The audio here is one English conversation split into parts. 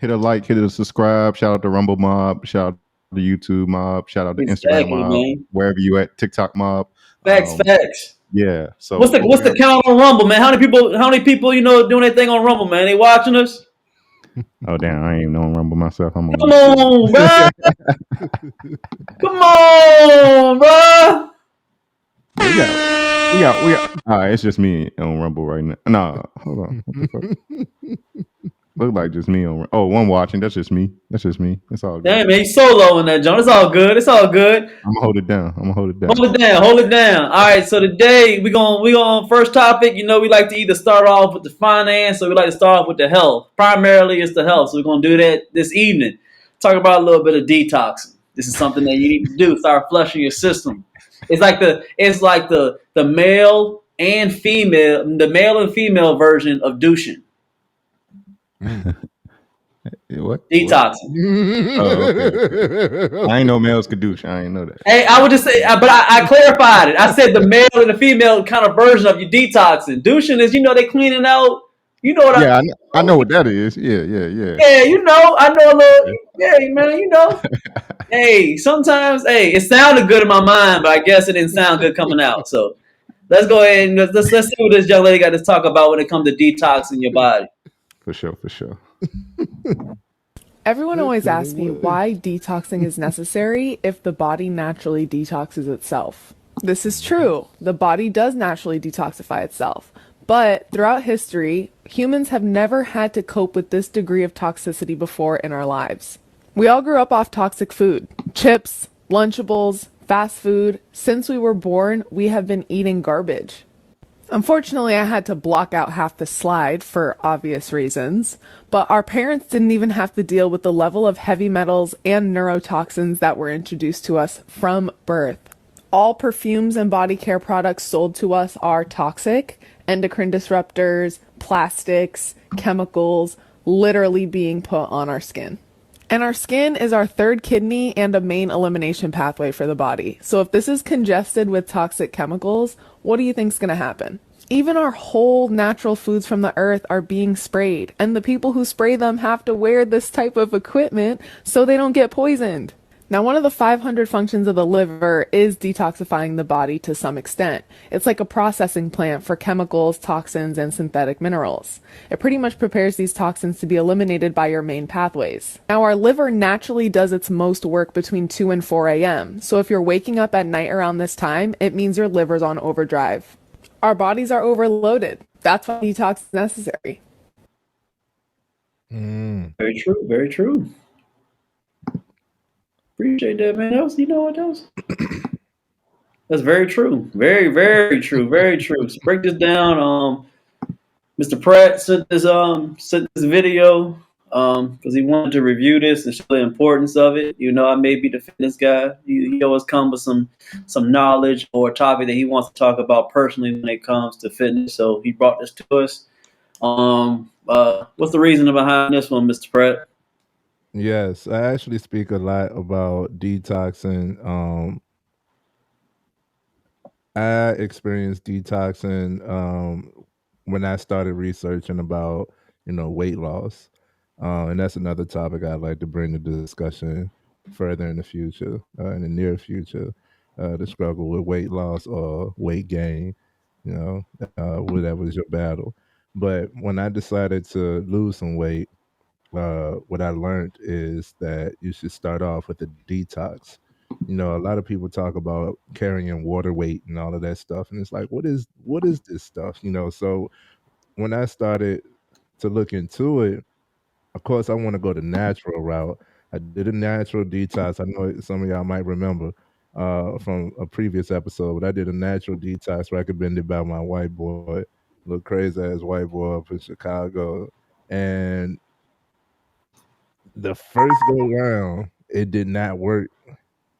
Hit a like, hit a subscribe. Shout out to Rumble Mob. Shout out to YouTube Mob. Shout out to Instagram Exactly, Mob. man. Wherever you at, TikTok Mob. Facts. Yeah. So What's the count on Rumble, man? How many people doing their thing on Rumble, man? They watching us? Oh damn, I ain't even on Rumble myself. I'm on Come YouTube. on, bro. Come on, bro. We got. All right, it's just me on Rumble right now. Nah, hold on. What the fuck? Look like just me on. Oh, one watching. That's just me. That's all good. Damn, man, he's solo in that, John. It's all good. I'm gonna hold it down. Hold it down. All right, so today we going first topic. We like to either start off with the finance or we like to start off with the health. Primarily, it's the health, so we're gonna do that this evening. Talk about a little bit of detoxing. This is something that you need to do. Start flushing your system. It's like the male and female version of douching. What? Detoxing. Oh, okay. I ain't know males could douche. I ain't know that. Hey, I would just say, but I clarified it. I said the male and the female kind of version of you detoxing. Douching is, they cleaning out. You know what? Yeah, I know what that is. Yeah. Yeah, I know a little. Yeah, man, Hey, sometimes, it sounded good in my mind, but I guess it didn't sound good coming out. So let's go ahead and let's see what this young lady got to talk about when it comes to detoxing your body. For sure. Everyone always asks me why detoxing is necessary if the body naturally detoxes itself. This is true. The body does naturally detoxify itself. But throughout history, humans have never had to cope with this degree of toxicity before in our lives. We all grew up off toxic food. Chips, Lunchables, fast food. Since we were born, we have been eating garbage. Unfortunately, I had to block out half the slide for obvious reasons, but our parents didn't even have to deal with the level of heavy metals and neurotoxins that were introduced to us from birth. All perfumes and body care products sold to us are toxic, endocrine disruptors, plastics, chemicals, literally being put on our skin. And our skin is our third kidney and a main elimination pathway for the body. So if this is congested with toxic chemicals, what do you think's going to happen? Even our whole natural foods from the earth are being sprayed, and the people who spray them have to wear this type of equipment so they don't get poisoned. Now, one of the 500 functions of the liver is detoxifying the body to some extent. It's like a processing plant for chemicals, toxins, and synthetic minerals. It pretty much prepares these toxins to be eliminated by your main pathways. Now, our liver naturally does its most work between 2 and 4 a.m. So if you're waking up at night around this time, it means your liver's on overdrive. Our bodies are overloaded. That's why detox is necessary. Very true. Very true. Appreciate that, man. What else? That's very true. Very, very true. Very true. So break this down. Mr. Pratt sent this video because he wanted to review this and show the importance of it. I may be the fitness guy. He always comes with some knowledge or a topic that he wants to talk about personally when it comes to fitness. So he brought this to us. What's the reason behind this one, Mr. Pratt? Yes, I actually speak a lot about detoxing. I experienced detoxing when I started researching about, weight loss. And that's another topic I'd like to bring to discussion further in the future, in the near future, the struggle with weight loss or weight gain, whatever is your battle. But when I decided to lose some weight, what I learned is that you should start off with a detox. A lot of people talk about carrying water weight and all of that stuff, and it's like, what is this stuff? So when I started to look into it, of course, I want to go the natural route. I did a natural detox. I know some of y'all might remember from a previous episode, but I did a natural detox recommended by my white boy, little crazy ass white boy up in Chicago, and the first go round, it did not work.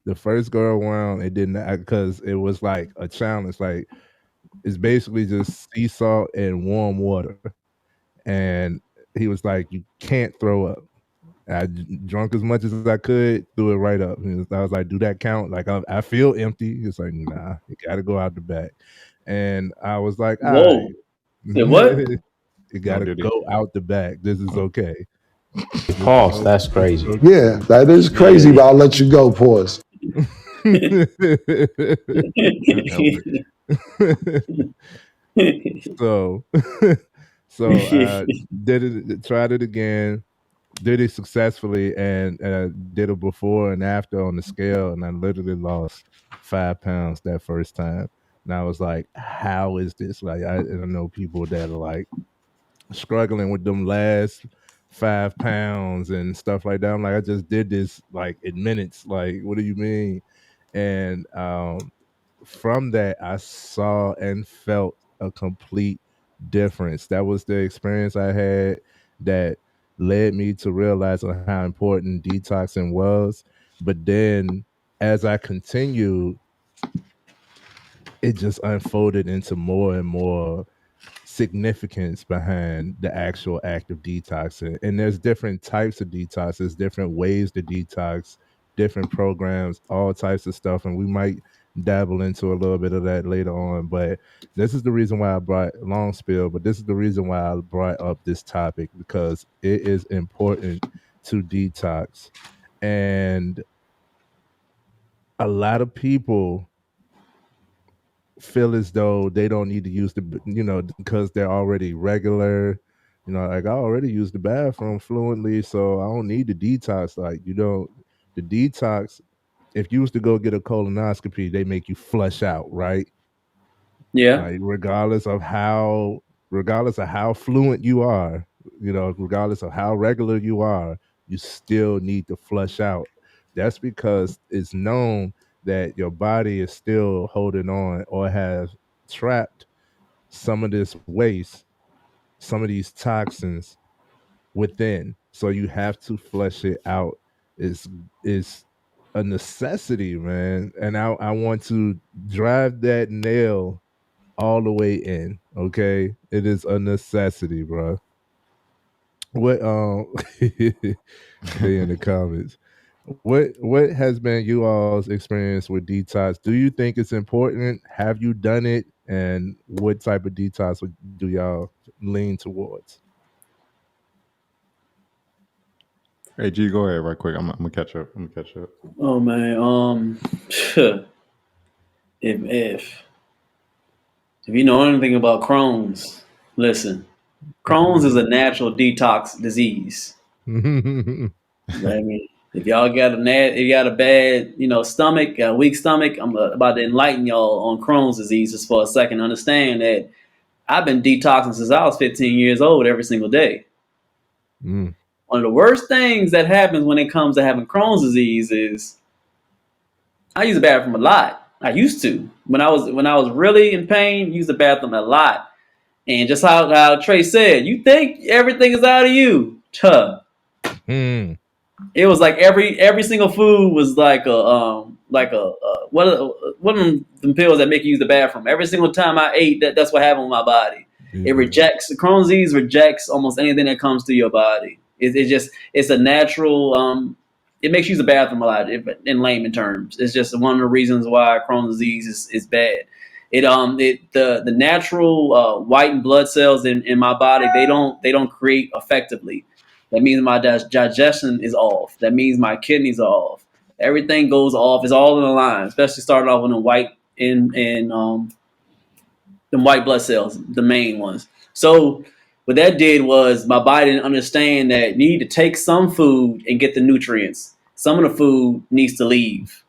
The first go around, it did not, because it was like a challenge. Like, it's basically just sea salt and warm water. And he was like, you can't throw up. I drunk as much as I could, threw it right up. I was like, do that count? Like, I feel empty. He's like, nah, you got to go out the back. And I was like, all Whoa. right. What? You got to go out the back. This is okay. Pause. That's crazy. Yeah, that is crazy, but I'll let you go. Pause. so so I tried it again, did it successfully, and I did it before and after on the scale, and I literally lost 5 pounds that first time. And I was like, how is this? Like, I know people that are like struggling with them last 5 pounds and stuff like that. I'm like, I just did this like in minutes. Like, what do you mean? And from that, I saw and felt a complete difference. That was the experience I had that led me to realize on how important detoxing was. But then as I continued, it just unfolded into more and more significance behind the actual act of detoxing. And there's different types of detoxes, different ways to detox, different programs, all types of stuff. And we might dabble into a little bit of that later on. But this is the reason why I brought long spill, but this is the reason why I brought up this topic, because it is important to detox. And a lot of people feel as though they don't need to use because they're already regular, like I already use the bathroom fluently, so I don't need the detox. Like, the detox, if you was to go get a colonoscopy, they make you flush out, right? Yeah. Like, regardless of how fluent you are, regardless of how regular you are, you still need to flush out. That's because it's known that your body is still holding on or has trapped some of this waste, some of these toxins within. So you have to flush it out. It's a necessity, man. And I want to drive that nail all the way in. Okay, it is a necessity, bro. What they in the comments. What has been you all's experience with detox? Do you think it's important? Have you done it? And what type of detox do y'all lean towards? Hey G, go ahead right quick. I'm gonna catch up. Oh man. If you know anything about Crohn's, listen. Crohn's is a natural detox disease. I mean, if y'all got a bad, stomach, a weak stomach, I'm about to enlighten y'all on Crohn's disease just for a second. Understand that I've been detoxing since I was 15 years old every single day. Mm. One of the worst things that happens when it comes to having Crohn's disease is I use the bathroom a lot. I used to. When I was really in pain, use the bathroom a lot. And just how Trey said, you think everything is out of you. Mm. It was like every single food was like a one of them pills that make you use the bathroom. Every single time I ate, that's what happened with my body. Yeah. It rejects Crohn's disease rejects almost anything that comes to your body. It's a natural. It makes you use the bathroom a lot. In layman terms, it's just one of the reasons why Crohn's disease is bad. The natural white blood cells in my body they don't create effectively. That means my digestion is off. That means my kidneys are off. Everything goes off. It's all in a line, especially starting off with the white blood cells, the main ones. So what that did was my body didn't understand that you need to take some food and get the nutrients. Some of the food needs to leave.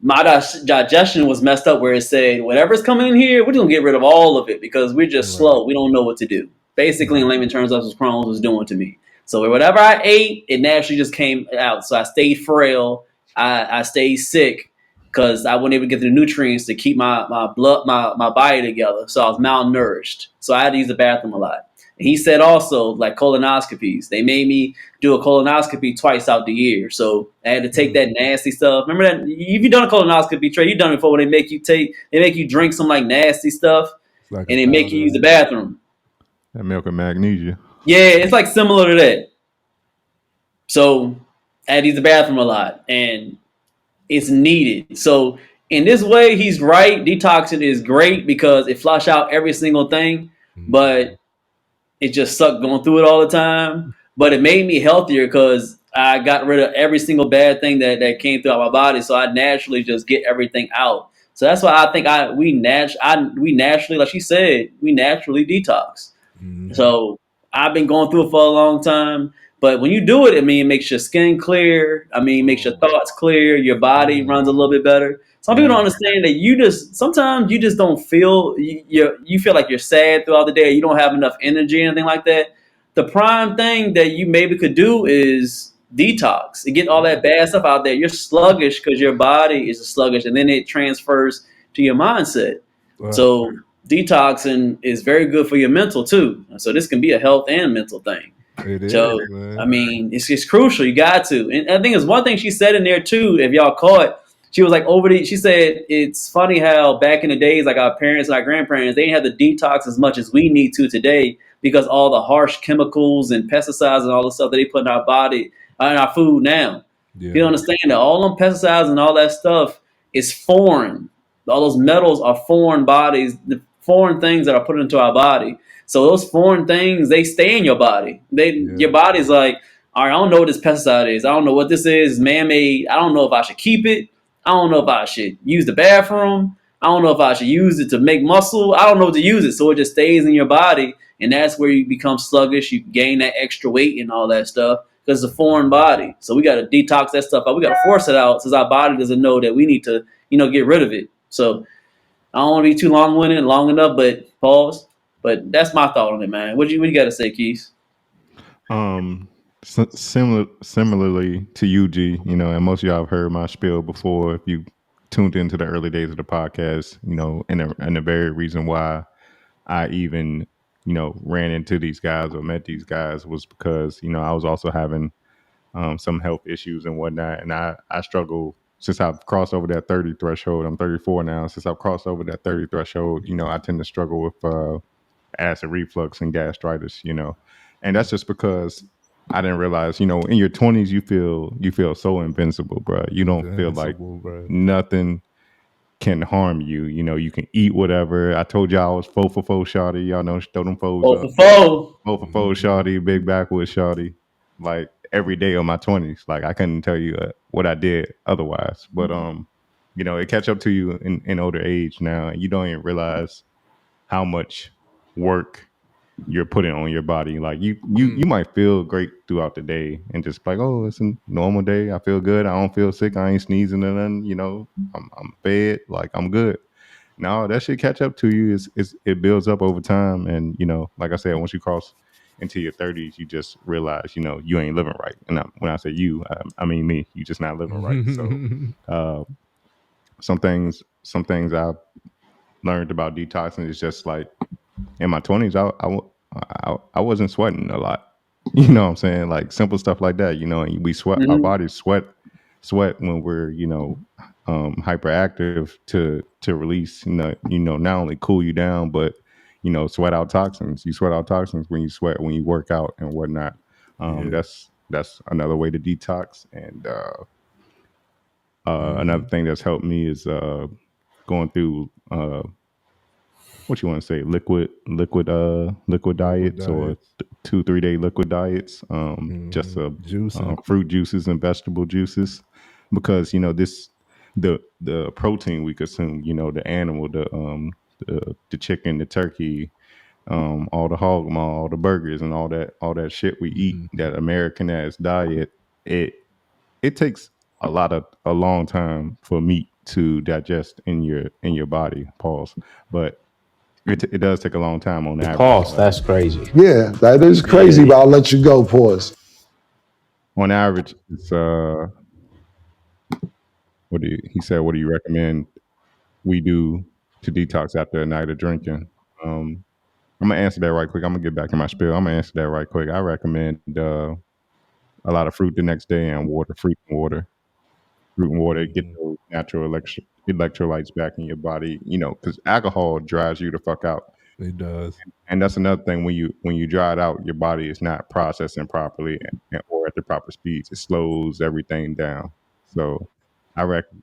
My digestion was messed up where it said, whatever's coming in here, we're just going to get rid of all of it because we're just slow. We don't know what to do. Basically, in layman terms, that's what Crohn's was doing to me. So whatever I ate, it naturally just came out. So I stayed frail. I stayed sick because I wasn't able to get the nutrients to keep my body together. So I was malnourished. So I had to use the bathroom a lot. And he said also, like colonoscopies, they made me do a colonoscopy twice out the year. So I had to take that nasty stuff. Remember that? If you done a colonoscopy, Trey, you done it before when they make you drink some like nasty stuff Like and they make you use the bathroom. That milk and magnesia. Yeah, it's like similar to that. So I had to use the bathroom a lot and it's needed. So in this way, he's right. Detoxing is great because it flush out every single thing, but it just sucked going through it all the time. but it made me healthier because I got rid of every single bad thing that came throughout my body. So I naturally just get everything out. So that's why I think we naturally, like she said, we naturally detox. So I've been going through it for a long time. But when you do it, I mean, it makes your skin clear. I mean, it makes your thoughts clear. Your body runs a little bit better. Some people don't understand that sometimes you just don't feel, you feel like you're sad throughout the day. Or you don't have enough energy or anything like that. The prime thing that you maybe could do is detox and get all that bad stuff out there. You're sluggish because your body is sluggish, and then it transfers to your mindset. So detoxing is very good for your mental too. So this can be a health and mental thing. It So is, man. I mean, it's crucial. You got to. And I think it's one thing she said in there too. If y'all caught, she was like she said it's funny how back in the days, like our parents and our grandparents, they didn't have the detox as much as we need to today because all the harsh chemicals and pesticides and all the stuff that they put in our body, in our food now. You don't understand that all them pesticides and all that stuff is foreign. All those metals are foreign bodies, the foreign things that are put into our body. So those foreign things, they stay in your body. Your body's like, all right, I don't know what this pesticide is. I don't know what this is. It's man-made. I don't know if I should keep it. I don't know if I should use the bathroom. I don't know if I should use it to make muscle. I don't know what to use it. So it just stays in your body. And that's where you become sluggish. You gain that extra weight and all that stuff because it's a foreign body. So we got to detox that stuff out. We got to force it out since our body doesn't know that we need to, get rid of it. So I don't want to be too long-winded and long enough, but pause. But that's my thought on it, man. What you got to say, Keith? Similarly to you, G, and most of y'all have heard my spiel before. If you tuned into the early days of the podcast, and the very reason why I even, ran into these guys or met these guys was because, I was also having some health issues and whatnot. And I struggle since I've crossed over that 30 threshold. I'm 34 now. Since I've crossed over that 30 threshold, I tend to struggle with acid reflux and gastritis, and that's just because I didn't realize, in your 20s, you feel so invincible, bro. You don't feel like nothing can harm you. You can eat whatever. I told y'all I was 4 for 4 shawty. Y'all know, throw them foes up. 4 for 4 shawty, big backwoods shawty. Like every day of my 20s. Like I couldn't tell you what I did otherwise. But it catch up to you in older age now, and you don't even realize how much work you're putting on your body. Like you might feel great throughout the day and just like, oh, it's a normal day. I feel good. I don't feel sick. I ain't sneezing or nothing. I'm fed. Like I'm good. No, that should catch up to you. It builds up over time, and like I said, once you cross into your 30s, you just realize you ain't living right. And when I say you, I mean me. You just not living right. So some things I've learned about detoxing is just like in my 20s, I wasn't sweating a lot. You know what I'm saying? Like simple stuff like that, and we sweat, our bodies sweat when we're, hyperactive to release, not only cool you down, but, sweat out toxins. You sweat out toxins when you work out and whatnot. That's another way to detox. And another thing that's helped me is going through what you want to say, liquid diets or 2-3 day liquid diets, just fruit juices and vegetable juices, because the protein we consume, the animal, the chicken, the turkey, all the hog maw, all the burgers and all that shit we eat, that Americanized diet, it takes a long time for meat to digest in your body. Pause. But it does take a long time on average. Pause. That's crazy. Yeah, that is crazy, but I'll let you go, pause. On average, it's what do you recommend we do to detox after a night of drinking? I'm gonna answer that right quick. I'm gonna get back in my spiel. I'm gonna answer that right quick. I recommend a lot of fruit the next day and fruit and water. Get those natural electrolytes back in your body. Because alcohol dries you the fuck out. It does. And that's another thing, when you dry it out, your body is not processing properly or at the proper speeds. It slows everything down. So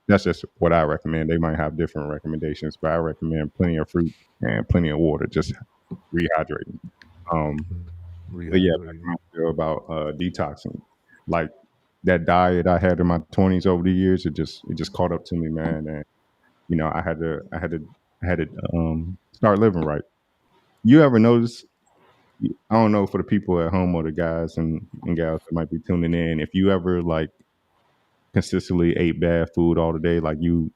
that's just what I recommend. They might have different recommendations, but I recommend plenty of fruit and plenty of water, just rehydrating. But yeah, rehydrating. back to about detoxing. Like that diet I had in my 20s over the years, it just caught up to me, man. And I had to start living right. You ever notice? I don't know for the people at home or the guys and gals that might be tuning in. If you ever like consistently ate bad food all the day, like you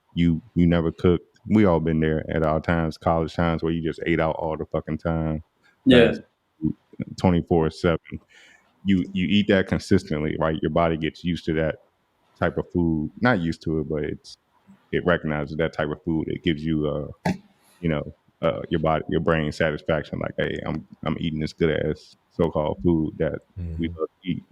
never cooked. We all been there at our times, college times, where you just ate out all the fucking time, Yeah. fast 24/7. You eat that consistently, right? Your body gets used to that type of food. Not used to it, but it recognizes that type of food. It gives you you know, your brain satisfaction. Like, hey, I'm eating this good ass so called food that we Mhm. love to eat.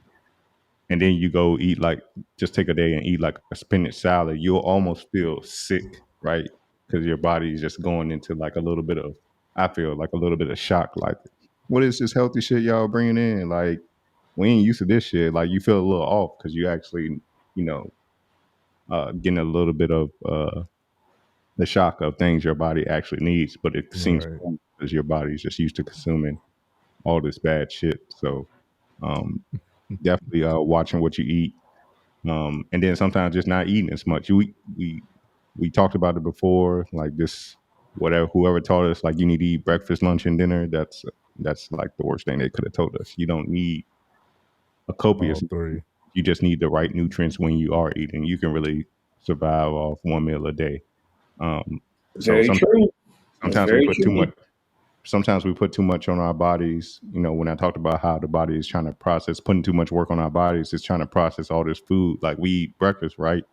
And then you go eat like just take a day and eat like a spinach salad. You'll almost feel sick, right? Because your body is just going into like a little bit of I feel like a little bit of shock. Like, what is this healthy shit y'all bringing in? Like, we ain't used to this shit. Like, you feel a little off because you actually, you know, getting a little bit of the shock of things your body actually needs, but it seems Right. because your body's just used to consuming all this bad shit. So um, definitely watching what you eat, and then sometimes just not eating as much. We talked about it before, like this whatever whoever taught us like you need to eat breakfast, lunch, and dinner. That's like the worst thing they could have told us. You don't need a All copious. three. You just need the right nutrients when you are eating. You can really survive off one meal a day. So Very true. That's sometimes we very put too true. much sometimes we put too much on our bodies. You know, when I talked about how the body is trying to process, putting too much work on our bodies, it's trying to process all this food. Like we eat breakfast, right?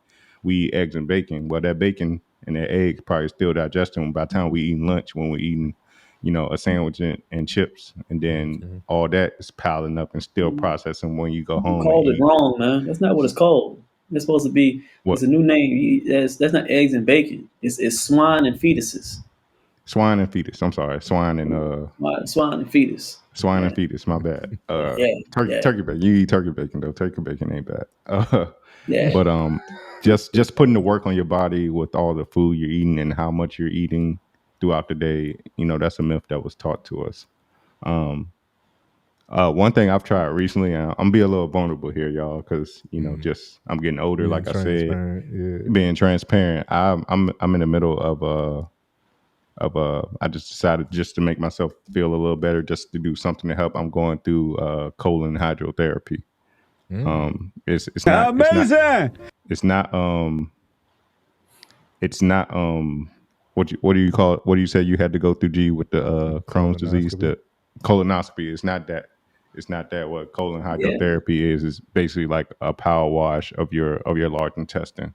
We eat eggs and bacon. Well, that bacon and that egg probably still digesting by the time we eat lunch when we're eating, a sandwich and chips. And then Mhm. all that is piling up and still processing when you go You home and called it eat. wrong, man. That's not what it's called. It's supposed to be. What? It's a new name. That's not eggs and bacon. It's swine and fetuses. Swine and fetus. I'm sorry. Swine and fetus. Swine Yeah, and fetus, my bad. yeah, Turkey, yeah, turkey bacon. You eat turkey bacon though. Turkey bacon ain't bad. yeah. But just putting the work on your body with all the food you're eating and how much you're eating throughout the day, that's a myth that was taught to us. Um, one thing I've tried recently, and I'm gonna be a little vulnerable here, y'all, because Mhm. just I'm getting older. Being Like I said, transparent. Yeah. being transparent, I'm in the middle I just decided just to make myself feel a little better, just to do something to help. I'm going through colon hydrotherapy. Mm. Amazing. It's not it's not what do you call it? What do you say you had to go through G with the Crohn's disease, Colonoscopy. the colonoscopy? It's not that. What colon Yeah. hydrotherapy is basically like a power wash of your large intestine.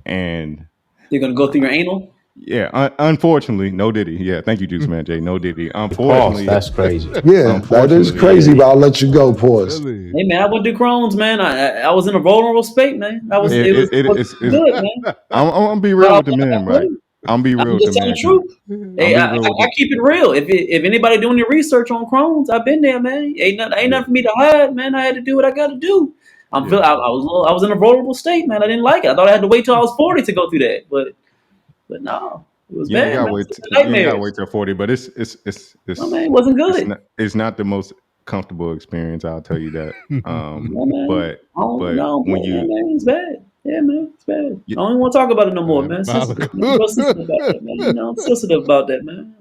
And You're gonna go through your anal. yeah, unfortunately, no diddy. Yeah, thank you, Juice Man J. No diddy. Pause. Unfortunately, That's crazy. Yeah, that is crazy, but unfortunately, I'll let you go, pause. Silly. Hey man, I went through Crohn's, man. I was in a vulnerable state, man. I was it it, was, it, it it was it's good, man. I'm gonna be But real with the men, I right? couldn't. I'm be real I'm with the just telling men the because truth. I'm Hey, be real with I keep it real. If anybody doing your research on Crohn's, I've been there, man. Ain't yeah, nothing for me to hide, man. I had to do what I got to do. yeah. I was in a vulnerable state, man. I didn't like it. I thought I had to wait till I was 40 to go through that, but no, it was You ain't bad, gotta man. wait. You ain't gotta wait Nightmares. till 40, but No, man, it wasn't it's good. not the most comfortable experience. I'll tell you that. No, man. But I don't, but no, when yeah, you, man, it's bad. Yeah, man, it's bad. I you don't even want to talk about it no more, man. Sensitive, man. Diabolical. Real sensitive about that, man. I'm sensitive about that, man.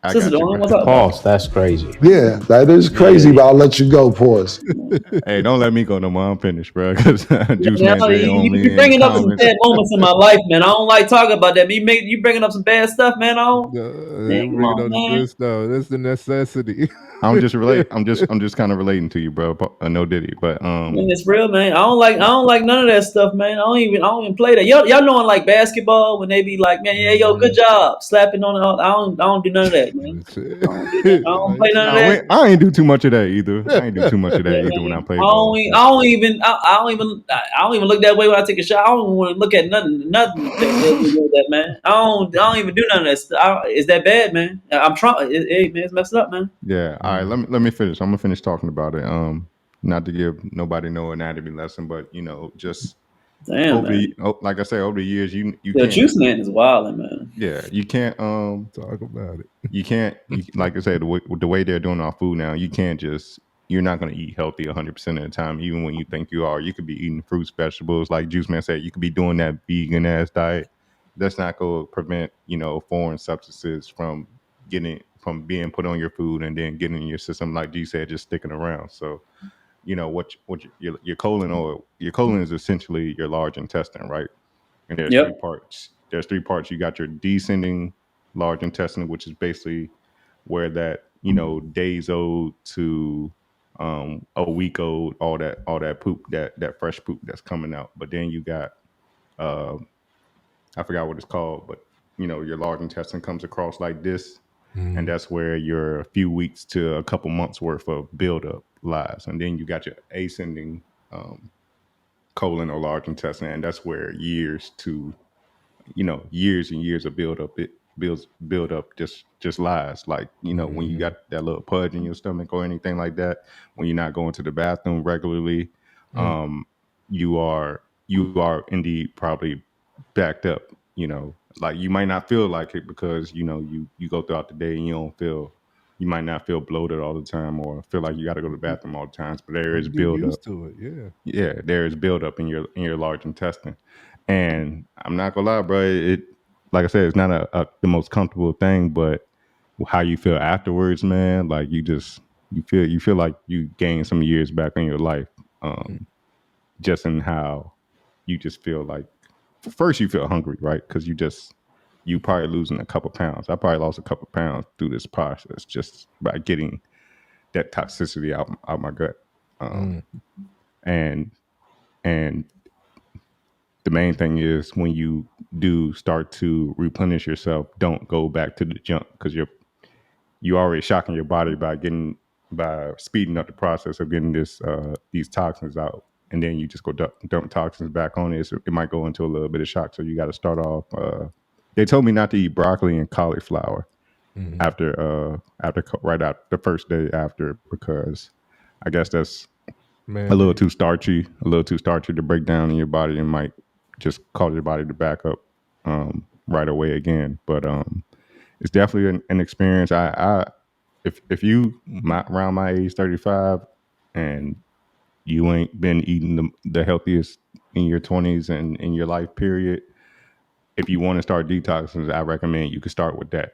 I Sensitive. got I you, don't bro. want to talk about Pause. That's crazy. Yeah, that is crazy, Yeah. but I'll let you go, pause. it. Hey, don't let me go no more. I'm finished, bro. Because Yeah, Juice man, Man J on you me in the bringing up some comments. bad moments in my life, man. I don't like talking about that. You bringing up some bad stuff, man. I don't. Man, They come bringing on, on the man. good stuff. That's the necessity. I'm just relate. I'm just kind of relating to you, bro. No diddy, but Man, it's real, man. I don't like none of that stuff, man. I don't even play that. Y'all knowing like basketball when they be like, man, yeah, yo, good Mhm. job, slapping on it. I don't do none of that, man. I don't do that. I don't Like play none of no, that. I ain't do too much of that either. I ain't do too much of Yeah, that either when I man. play ball. But I don't even look that way when I take a shot. I don't even want to look at nothing that has to do with that, man. I don't even do none of that stuff. It's that bad, man. I'm trying. Hey, man, it's messed up, man. yeah, all right. Mhm. Let me finish. I'm gonna finish talking about it. Not to give nobody no anatomy lesson, but just Damn, man. like I say, over the years, you The can't. juice man is wild, man. Yeah, you can't. Talk about it. You can't. Like I said, the way they're doing our food now, you can't just you're not going to eat healthy 100% of the time, even when you think you are. You could be eating fruits, vegetables, like Juice Man said. You could be doing that vegan ass diet. That's not going to prevent, foreign substances from being put on your food and then getting in your system, like G said, just sticking around. So, your colon is essentially your large intestine, right? And there's three Yep. parts. There's three parts. You got your descending large intestine, which is basically where that days old to a week old, all that poop, that fresh poop that's coming out. But then you got uh, I forgot what it's called, but your large intestine comes across like this, and that's where your few weeks to a couple months worth of buildup lies. And then you got your ascending colon or large intestine, and that's where years and years of build up just lies. Like, when you got that little pudge in your stomach or anything like that, when you're not going to the bathroom regularly, um, you are indeed probably backed up. Like, you might not feel like it because you go throughout the day and you might not feel bloated all the time or feel like you got to go to the bathroom all the times, but there is You get buildup. used to it, yeah. Yeah, there is buildup in your large intestine, and I'm not gonna lie, bro. It, like I said, it's not the most comfortable thing, but how you feel afterwards, man. Like, you feel like you gained some years back in your life, just in how you just feel like. First, you feel hungry, right? Because you probably losing a couple pounds. I probably lost a couple pounds through this process just by getting that toxicity out my gut, and and the main thing is when you do start to replenish yourself, don't go back to the junk because you already shocking your body by speeding up the process of getting these toxins out, and then you just go dump toxins back on it. So it might go into a little bit of shock. So you got to start off. They told me not to eat broccoli and cauliflower after right out the first day after, because I guess that's a little too starchy, to break down in your body and might just cause your body to back up right away again. But it's definitely an experience. If you around my age, 35, and you ain't been eating the healthiest in your 20s and in your life period, if you want to start detoxing, I recommend you could start with that.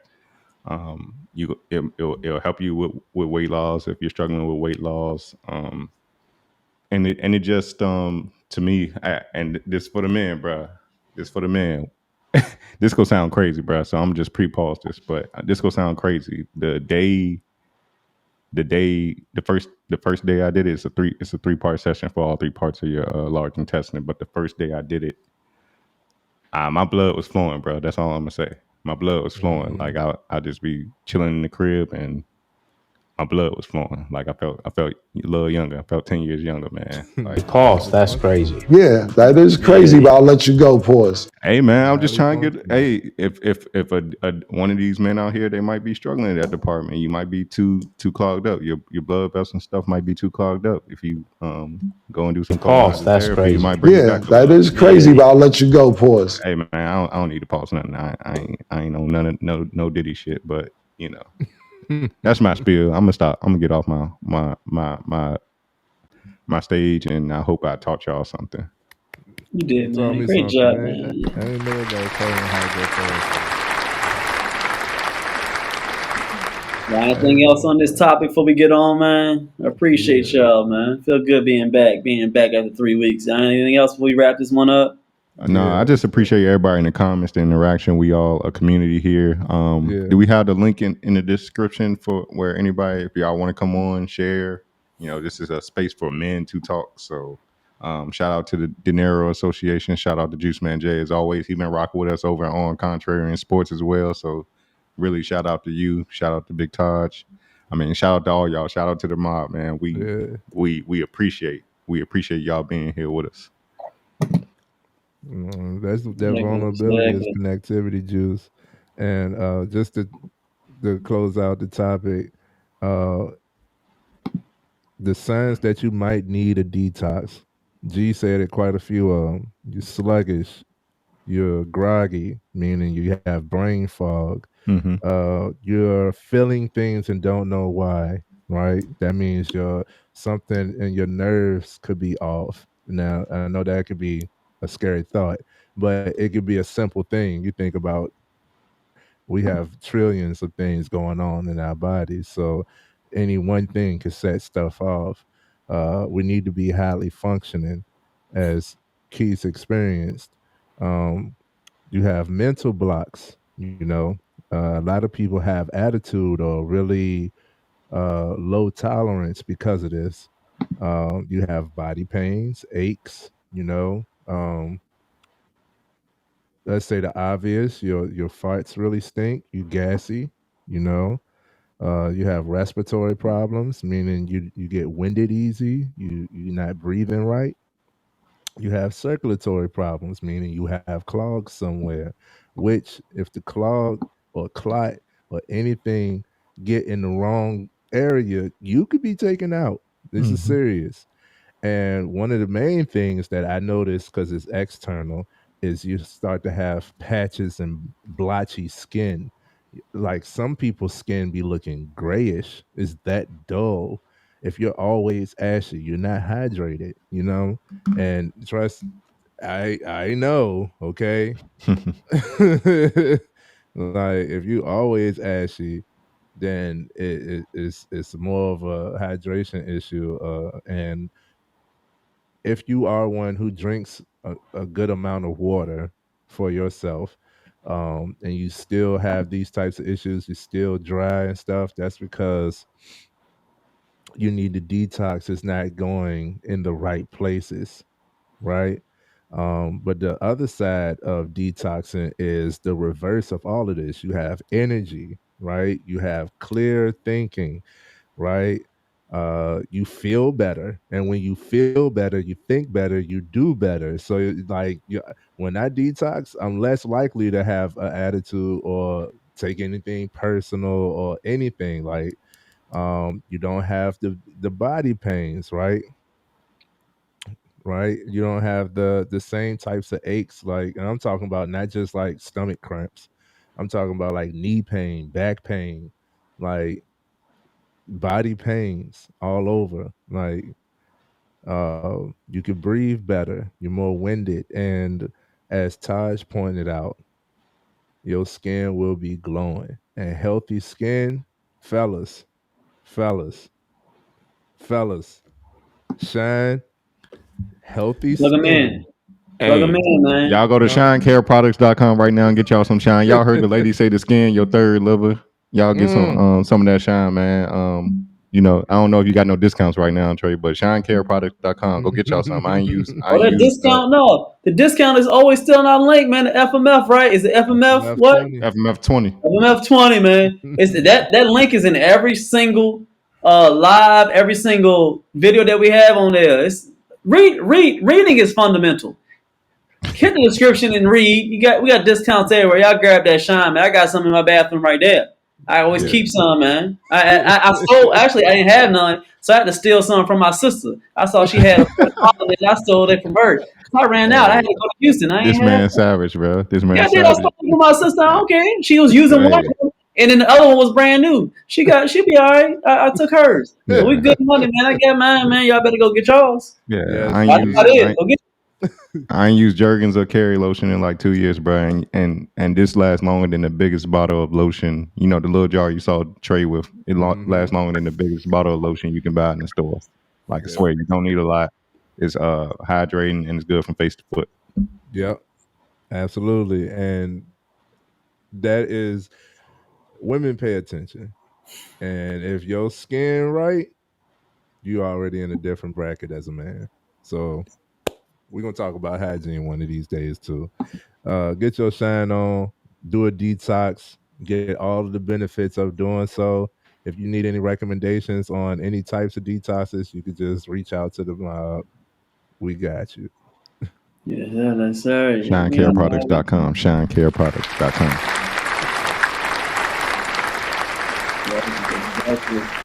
It'll help you with weight loss if you're struggling with weight loss. And it just to me, and this for the man, bro. This for the man. This gonna sound crazy, bro. So I'm just pre-pause this, but this gonna sound crazy. The first day I did it, it's a 3-part session for all 3 parts of your large intestine. But the first day I did it, my blood was flowing, bro. That's all I'm gonna say. My blood was flowing. Like, I just be chilling in the crib and my blood was flowing. Like, I felt a little younger. I felt 10 years younger, man. Like, Pause. That's crazy. Yeah, that is crazy, but I'll let you go, pause. hey, man, I'm just Highly trying to get. functional. Hey, if one of these men out here, they might be struggling in that department. You might be too clogged up. Your blood vessels and stuff might be too clogged up. If you go and do some Pause. colonizer That's therapy, it crazy. might bring it Yeah, back a that little. is crazy, but I'll let you go, pause. Hey, man, I don't need to pause nothing. I ain't on none of no Diddy shit. But that's my spiel. I'm gonna stop. I'm gonna get off my stage, and I hope I taught y'all something. You You did, taught man. me Great something. job, I man. didn't know about colon hydrochloride. Got anything else on this topic before we get on, man? I appreciate Yeah, y'all, man. Feel good being back after 3 weeks. Anything else before we wrap this one up? No, I yeah, just appreciate everybody in the comments, the interaction. We all a community here. yeah. Do we have the link in the description for where anybody, if y'all want to come on, share? This is a space for men to talk. So, shout out to the De Niro Association. Shout out to Juice Man Jay. As always, he been rocking with us over on Contrary in Sports as well. So, really, shout out to you. Shout out to Big Taj. I mean, shout out to all y'all. Shout out to the mob, man. We Yeah. we appreciate y'all being here with us. That's that vulnerability is Exactly. connectivity, juice. And just to close out the topic, uh, the signs that you might need a detox. G said it quite a few of them. You're sluggish. You're groggy, meaning you have brain fog. Mm-hmm. You're feeling things and don't know why. right? That means your something in your nerves could be off. Now, I know that could be a scary thought, but it could be a simple thing. You think about we have trillions of things going on in our bodies, so any one thing could set stuff off. We need to be highly functioning, as Keith's experienced. Um, you have mental blocks. A lot of people have attitude or really low tolerance because of this. You have body pains, aches. Let's say the obvious: your farts really stink. You gassy. You know. You have respiratory problems, meaning you get winded easy. You're not breathing right. You have circulatory problems, meaning you have clogs somewhere, which if the clog or clot or anything get in the wrong area, you could be taken out. This is serious. And one of the main things that I noticed, because it's external, is you start to have patches and blotchy skin. Like some people's skin be looking grayish. It's that dull. If you're always ashy, you're not hydrated. And trust, I know, okay. Like if you always ashy, then it's more of a hydration issue. And if you are one who drinks a good amount of water for yourself, and you still have these types of issues, you're still dry and stuff, that's because you need to detox is not going in the right places, right? But the other side of detoxing is the reverse of all of this. You have energy, right? You have clear thinking, right? You feel better, and when you feel better, you think better, you do better. So, when I detox, I'm less likely to have an attitude or take anything personal or anything. Like, you don't have the body pains, right? Right? You don't have the same types of aches. Like, and I'm talking about not just like stomach cramps. I'm talking about like knee pain, back pain, like body pains all over. Like, you can breathe better. You're more winded, and as Taj pointed out, your skin will be glowing. And healthy skin, fellas, fellas, fellas, shine. Healthy Plug them in. skin. Plug them Hey, in, man. y'all go to shinecareproducts.com right now and get y'all some shine. Y'all heard the lady say the skin, your third liver. Y'all get some of that shine, man. I don't know if you got no discounts right now, Trey, but shinecareproducts.com. Go get y'all some. I Oh, ain't that use discount? No, the discount is always still not linked, man. The FMF, right? Is it FMF? FMF What? 20. FMF 20. FMF 20, man. It's that link is in every single live, every single video that we have on there. It's reading is fundamental. Hit the description and read. We got discounts everywhere. Y'all grab that shine, man. I got some in my bathroom right there. I always Yeah. keep some, man. I stole. Actually, I didn't have none, so I had to steal some from my sister. I saw she had a $40, and I stole it from her. So I ran out. I had Hey, to go to Houston. I this ain't have. man savage, bro. This Yeah, man I did. I stole savage. it from my sister. I don't care. She was using one, Hey, of them, and then the other one was brand new. She be all right. I took hers, so we yeah. good money, man. I got mine, man. Y'all better go get yours. Yeah. Yes, I ain't That's use about indeed. it. Go get. I ain't used Jergens or Carry lotion in like 2 years, bro. And this lasts longer than the biggest bottle of lotion. You know, the little jar you saw Trey with. It lasts longer than the biggest bottle of lotion you can buy in the store. Like I Yep. swear, you don't need a lot. It's hydrating and it's good from face to foot. Yep. Absolutely. And that is, women pay attention. And if your skin right, you already in a different bracket as a man. So we're gonna talk about hygiene one of these days too. Get your shine on, do a detox, get all of the benefits of doing so. If you need any recommendations on any types of detoxes, you could just reach out to the we got you. Yeah, that's right. Hit me up. ShineCareProducts.com. ShineCareProducts.com. Exactly.